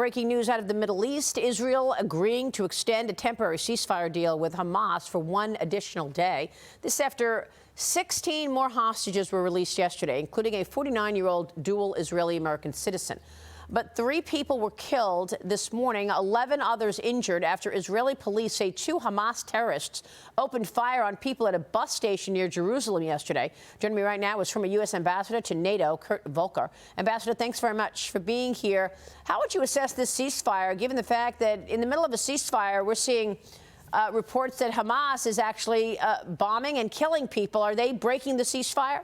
breaking news out of the Middle East. Israel agreeing to extend a temporary ceasefire deal with Hamas for one additional day. This after 16 more hostages were released yesterday, including a 49-year-old dual Israeli-American citizen. But 3 people were killed this morning, 11 others injured after Israeli police say 2 Hamas terrorists opened fire on people at a bus station near Jerusalem yesterday. Joining me right now is former U.S. Ambassador to NATO, Kurt Volker. Ambassador, thanks very much for being here. How would you assess this ceasefire, given the fact that in the middle of a ceasefire, we're seeing reports that Hamas is actually bombing and killing people? Are they breaking the ceasefire?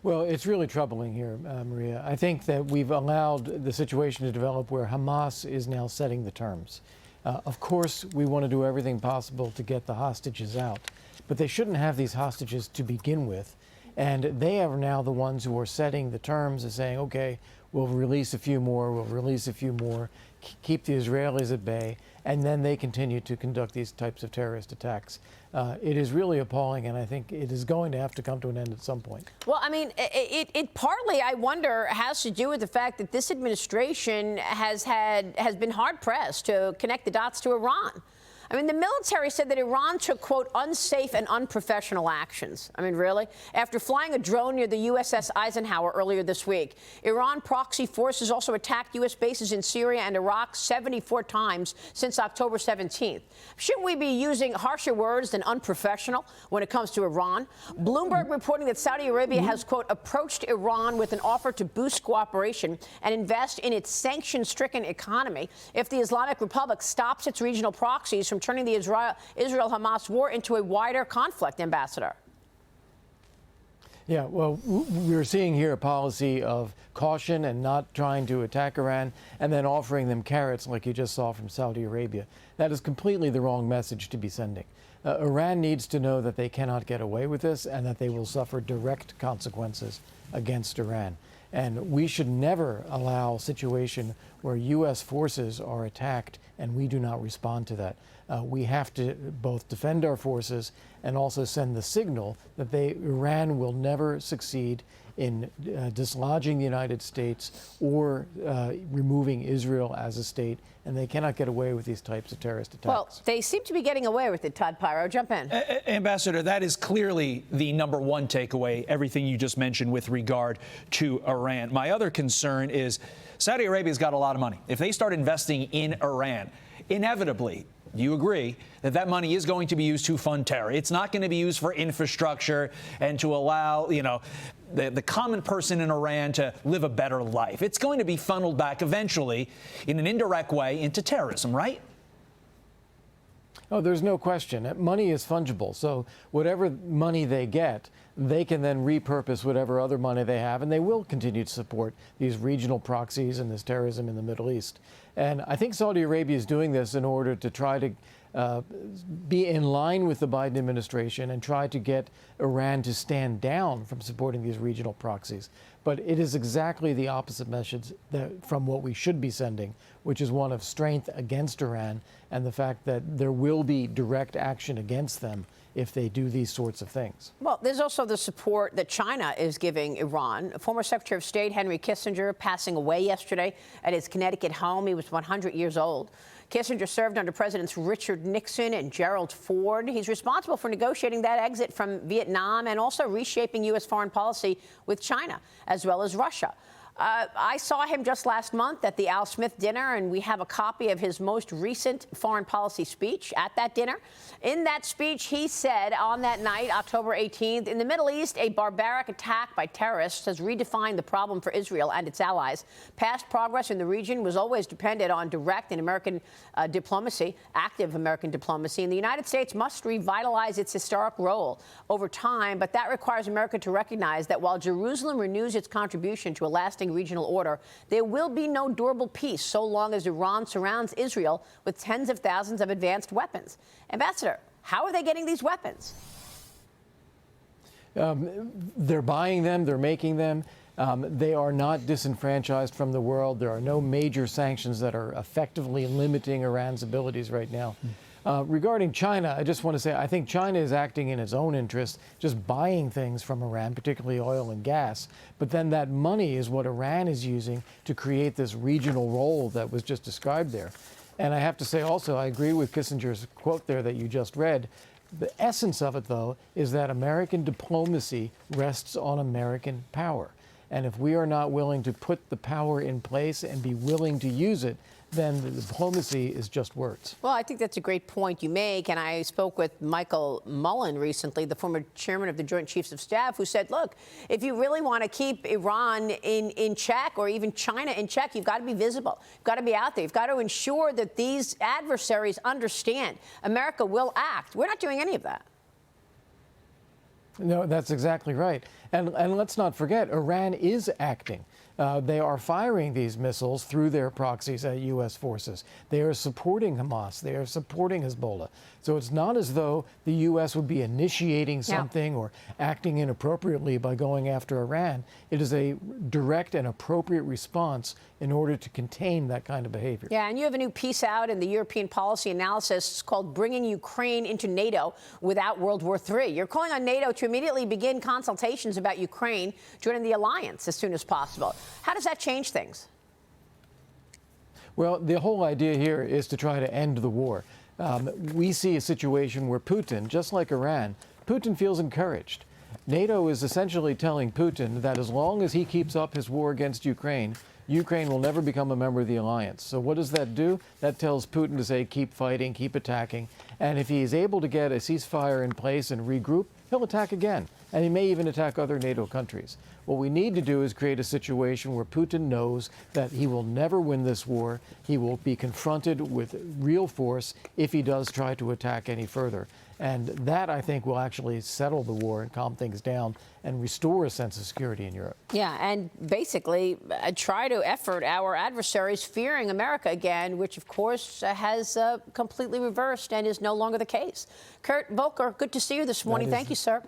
Well, it's really troubling here, Maria. I think that we've allowed the situation to develop where Hamas is now setting the terms. Of course, we want to do everything possible to get the hostages out, but they shouldn't have these hostages to begin with. And they are now the ones who are setting the terms and saying, OK, we'll release a few more, keep the Israelis at bay, and then they continue to conduct these types of terrorist attacks. It is really appalling, and I think it is going to have to come to an end at some point. Well, I mean, it partly, I wonder, has to do with the fact that this administration has been hard-pressed to connect the dots to Iran. I mean, the military said that Iran took, quote, unsafe and unprofessional actions. I mean, really? After flying a drone near the USS Eisenhower earlier this week, Iran proxy forces also attacked U.S. bases in Syria and Iraq 74 times since October 17th. Shouldn't we be using harsher words than unprofessional when it comes to Iran? Bloomberg reporting that Saudi Arabia has, quote, approached Iran with an offer to boost cooperation and invest in its sanction-stricken economy if the Islamic Republic stops its regional proxies from turning the Israel-Hamas war into a wider conflict, Ambassador. Yeah, well, we're seeing here a policy of caution and not trying to attack Iran and then offering them carrots like you just saw from Saudi Arabia. That is completely the wrong message to be sending. Iran needs to know that they cannot get away with this and that they will suffer direct consequences against Iran. And we should never allow a situation where U.S. forces are attacked and we do not respond to that. We have to both defend our forces and also send the signal that Iran will never succeed in dislodging the United States or removing Israel as a state, and they cannot get away with these types of terrorist attacks. Well, they seem to be getting away with it, Todd Pyro. Jump in. Ambassador, that is clearly the #1 takeaway, everything you just mentioned with regard to Iran. My other concern is Saudi Arabia's got a lot of money. If they start investing in Iran, inevitably, you agree that that money is going to be used to fund terror. It's not going to be used for infrastructure and to allow, the common person in Iran to live a better life. It's going to be funneled back eventually in an indirect way into terrorism, right? Oh, there's no question. Money is fungible. So whatever money they get, they can then repurpose whatever other money they have, and they will continue to support these regional proxies and this terrorism in the Middle East. And I think Saudi Arabia is doing this in order to try to be in line with the Biden administration and try to get Iran to stand down from supporting these regional proxies. But it is exactly the opposite message from what we should be sending, which is one of strength against Iran and the fact that there will be direct action against them if they do these sorts of things. Well, there's also the support that China is giving Iran. Former Secretary of State Henry Kissinger passing away yesterday at his Connecticut home. He was 100 years old. Kissinger served under Presidents Richard Nixon and Gerald Ford. He's responsible for negotiating that exit from Vietnam and also reshaping U.S. foreign policy with China, as well as Russia. I saw him just last month at the Al Smith dinner, and we have a copy of his most recent foreign policy speech at that dinner. In that speech, he said on that night, October 18th, in the Middle East, a barbaric attack by terrorists has redefined the problem for Israel and its allies. Past progress in the region was always dependent on direct and American diplomacy, active American diplomacy, and the United States must revitalize its historic role over time, but that requires America to recognize that while Jerusalem renews its contribution to a lasting regional order, there will be no durable peace so long as Iran surrounds Israel with tens of thousands of advanced weapons. Ambassador, how are they getting these weapons? They're buying them, they're making them. They are not disenfranchised from the world. There are no major sanctions that are effectively limiting Iran's abilities right now. Regarding China, I just want to say I think China is acting in its own interest, just buying things from Iran, particularly oil and gas. But then that money is what Iran is using to create this regional role that was just described there. And I have to say also, I agree with Kissinger's quote there that you just read. The essence of it, though, is that American diplomacy rests on American power. And if we are not willing to put the power in place and be willing to use it, then the diplomacy is just words. Well, I think that's a great point you make. And I spoke with Michael Mullen recently, the former chairman of the Joint Chiefs of Staff, who said, look, if you really want to keep Iran in check or even China in check, you've got to be visible. You've got to be out there. You've got to ensure that these adversaries understand America will act. We're not doing any of that. No, that's exactly right. And let's not forget, Iran is acting. They are firing these missiles through their proxies at U.S. forces. They are supporting Hamas. They are supporting Hezbollah. So it's not as though the U.S. would be initiating something or acting inappropriately by going after Iran. It is a direct and appropriate response in order to contain that kind of behavior. Yeah, and you have a new piece out in the European Policy Analysis called Bringing Ukraine into NATO Without World War III. You're calling on NATO to immediately begin consultations about Ukraine joining the alliance as soon as possible. How does that change things? Well, the whole idea here is to try to end the war. We see a situation where Putin, just like Iran, Putin feels encouraged. NATO is essentially telling Putin that as long as he keeps up his war against Ukraine, Ukraine will never become a member of the alliance. So what does that do? That tells Putin to say, keep fighting, keep attacking. And if he is able to get a ceasefire in place and regroup, he'll attack again. And he may even attack other NATO countries. What we need to do is create a situation where Putin knows that he will never win this war. He will be confronted with real force if he does try to attack any further. And that, I think, will actually settle the war and calm things down and restore a sense of security in Europe. Yeah, and basically try to effort our adversaries fearing America again, which, of course, has completely reversed and is no longer the case. Kurt Volker, good to see you this morning. Thank you, sir.